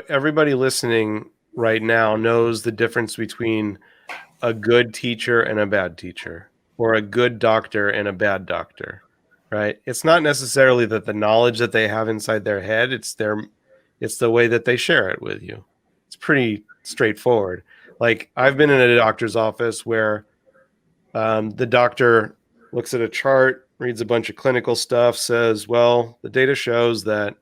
Everybody listening right now knows the difference between a good teacher and a bad teacher, or a good doctor and a bad doctor, right? It's not necessarily that the knowledge that they have inside their head, it's the way that they share it with you. It's pretty straightforward. Like, I've been in a doctor's office where the doctor looks at a chart, reads a bunch of clinical stuff, says, well, the data shows that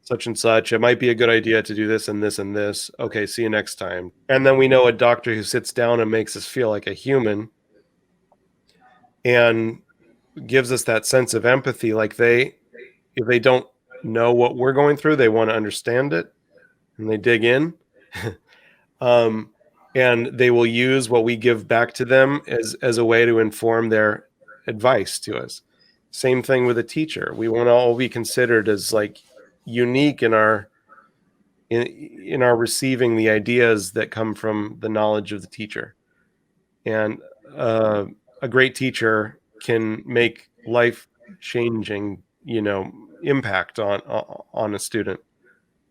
such and such, it might be a good idea to do this and this and this. Okay, see you next time. And then we know a doctor who sits down and makes us feel like a human and gives us that sense of empathy. Like, if they don't know what we're going through, they want to understand it and they dig in. And they will use what we give back to them as a way to inform their advice to us. Same thing with a teacher. We want to all be considered as like unique in our receiving the ideas that come from the knowledge of the teacher. And a great teacher can make life changing, impact on a student.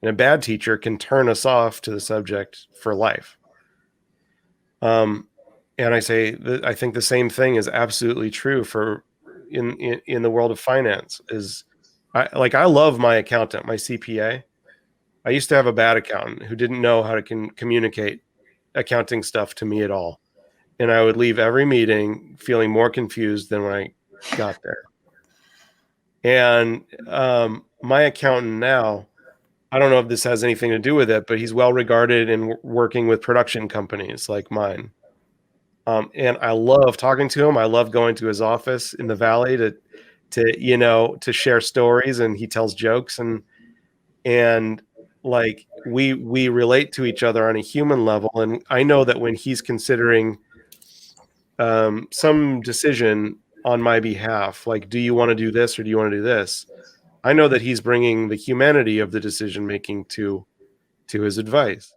And a bad teacher can turn us off to the subject for life. And I think the same thing is absolutely true for in the world of finance. I love my accountant, my CPA. I used to have a bad accountant who didn't know how to communicate accounting stuff to me at all. And I would leave every meeting feeling more confused than when I got there. And my accountant now, I don't know if this has anything to do with it, but he's well regarded in working with production companies like mine. And I love talking to him. I love going to his office in the Valley to share stories, and he tells jokes, and like we relate to each other on a human level. And I know that when he's considering some decision on my behalf, like, do you want to do this or do you want to do this? I know that he's bringing the humanity of the decision making to his advice.